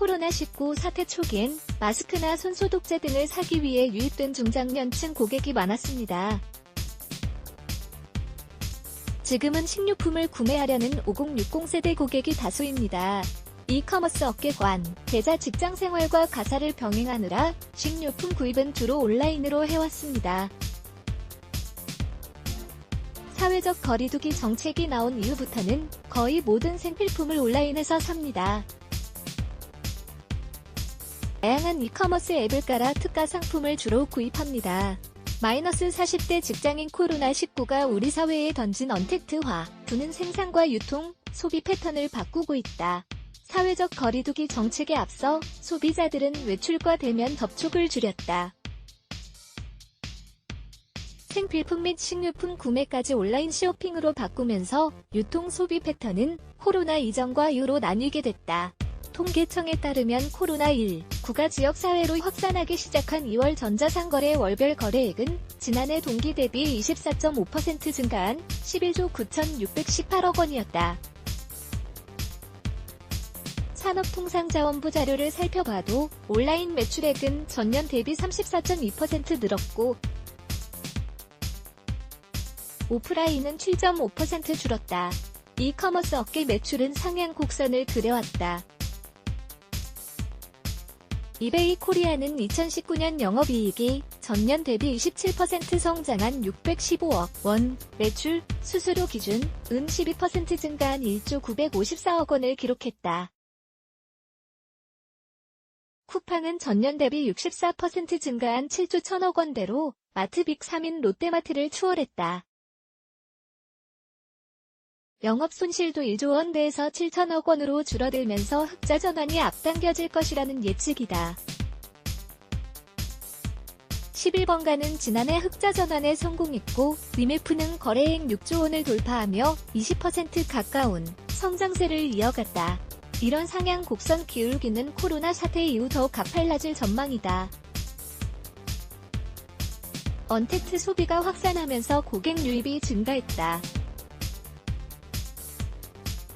코로나19 사태 초기엔 마스크나 손소독제 등을 사기 위해 유입된 중장년층 고객이 많았습니다. 지금은 식료품을 구매하려는 5060 세대 고객이 다수입니다. 이커머스 업계관, 계좌 직장 생활과 가사를 병행하느라 식료품 구입은 주로 온라인으로 해왔습니다. 사회적 거리두기 정책이 나온 이후부터는 거의 모든 생필품을 온라인에서 삽니다. 다양한 이커머스 앱을 깔아 특가 상품을 주로 구입합니다. 마이너스 40대 직장인 코로나19가 우리 사회에 던진 언택트화, 부는 생산과 유통, 소비 패턴을 바꾸고 있다. 사회적 거리두기 정책에 앞서 소비자들은 외출과 대면 접촉을 줄였다. 생필품 및 식료품 구매까지 온라인 쇼핑으로 바꾸면서 유통 소비 패턴은 코로나 이전과 이후로 나뉘게 됐다. 통계청에 따르면 코로나19가 지역사회로 확산하기 시작한 2월 전자상거래 월별 거래액은 지난해 동기 대비 24.5% 증가한 11조 9,618억 원이었다. 산업통상자원부 자료를 살펴봐도 온라인 매출액은 전년 대비 34.2% 늘었고 오프라인은 7.5% 줄었다. 이커머스 업계 매출은 상향 곡선을 그려왔다. 이베이 코리아는 2019년 영업이익이 전년 대비 27% 성장한 615억 원, 매출, 수수료 기준, 은 12% 증가한 1조 954억 원을 기록했다. 쿠팡은 전년 대비 64% 증가한 7조 1000억 원대로 마트빅 3인 롯데마트를 추월했다. 영업 손실도 1조 원대에서 7천억 원으로 줄어들면서 흑자 전환이 앞당겨질 것이라는 예측이다. 11번가는 지난해 흑자 전환에 성공했고 위메프는 거래액 6조 원을 돌파하며 20% 가까운 성장세를 이어갔다. 이런 상향 곡선 기울기는 코로나 사태 이후 더욱 가팔라질 전망이다. 언택트 소비가 확산하면서 고객 유입이 증가했다.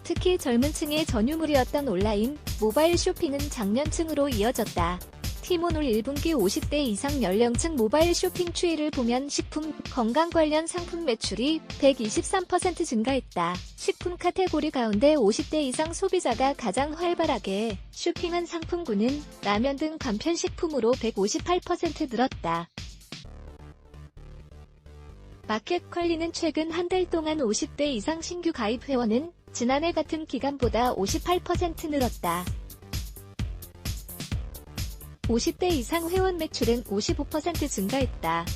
특히 젊은 층의 전유물이었던 온라인, 모바일 쇼핑은 장년층으로 이어졌다. 티몬올 1분기 50대 이상 연령층 모바일 쇼핑 추이를 보면 식품, 건강 관련 상품 매출이 123% 증가했다. 식품 카테고리 가운데 50대 이상 소비자가 가장 활발하게 쇼핑한 상품군은 라면 등 간편식품으로 158% 늘었다. 마켓컬리는 최근 한 달 동안 50대 이상 신규 가입 회원은 지난해 같은 기간보다 58% 늘었다. 50대 이상 회원 매출은 55% 증가했다.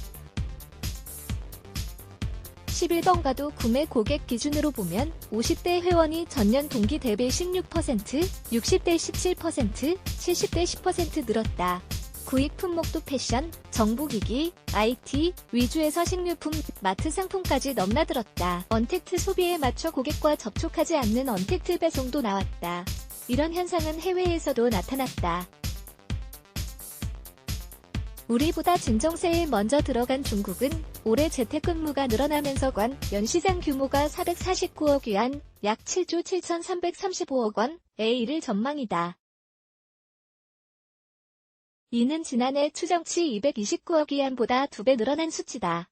11번가도 구매 고객 기준으로 보면 50대 회원이 전년 동기 대비 16%, 60대 17%, 70대 10% 늘었다. 구입 품목도 패션, 정보기기, IT 위주에서 식료품, 마트 상품까지 넘나들었다. 언택트 소비에 맞춰 고객과 접촉하지 않는 언택트 배송도 나왔다. 이런 현상은 해외에서도 나타났다. 우리보다 진정세에 먼저 들어간 중국은 올해 재택근무가 늘어나면서 연 시장 규모가 449억 위안, 약 7조 7,335억 원에 이를 전망이다. 이는 지난해 추정치 229억 위안보다 2배 늘어난 수치다.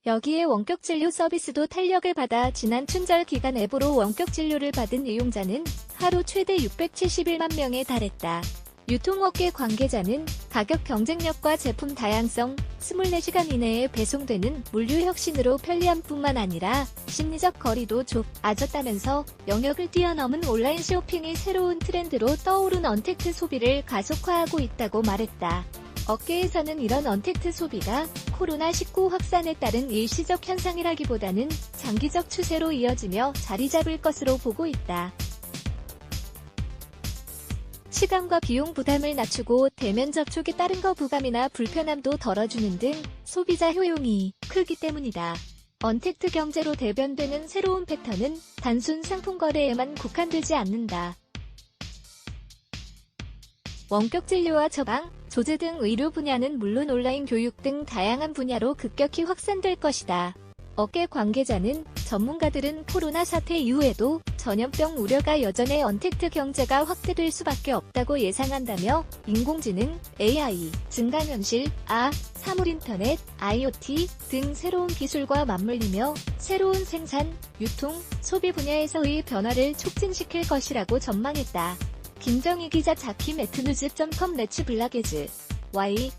여기에 원격진료 서비스도 탄력을 받아 지난 춘절 기간 앱으로 원격진료를 받은 이용자는 하루 최대 671만 명에 달했다. 유통업계 관계자는 가격 경쟁력과 제품 다양성, 24시간 이내에 배송되는 물류 혁신으로 편리함뿐만 아니라 심리적 거리도 좁아졌다면서 영역을 뛰어넘은 온라인 쇼핑이 새로운 트렌드로 떠오른 언택트 소비를 가속화하고 있다고 말했다. 업계에서는 이런 언택트 소비가 코로나19 확산에 따른 일시적 현상이라기보다는 장기적 추세로 이어지며 자리 잡을 것으로 보고 있다. 시간과 비용 부담을 낮추고 대면 접촉에 따른 거부감이나 불편함도 덜어주는 등 소비자 효용이 크기 때문이다. 언택트 경제로 대변되는 새로운 패턴은 단순 상품 거래에만 국한되지 않는다. 원격 진료와 처방, 조제 등 의료 분야는 물론 온라인 교육 등 다양한 분야로 급격히 확산될 것이다. 업계 관계자는 전문가들은 코로나 사태 이후에도 전염병 우려가 여전해 언택트 경제가 확대될 수밖에 없다고 예상한다며 인공지능, AI, 증강현실, 사물인터넷, IoT 등 새로운 기술과 맞물리며 새로운 생산, 유통, 소비 분야에서의 변화를 촉진시킬 것이라고 전망했다. 김정희 기자 자키 매트뉴즈.com 매치 블라게즈 Y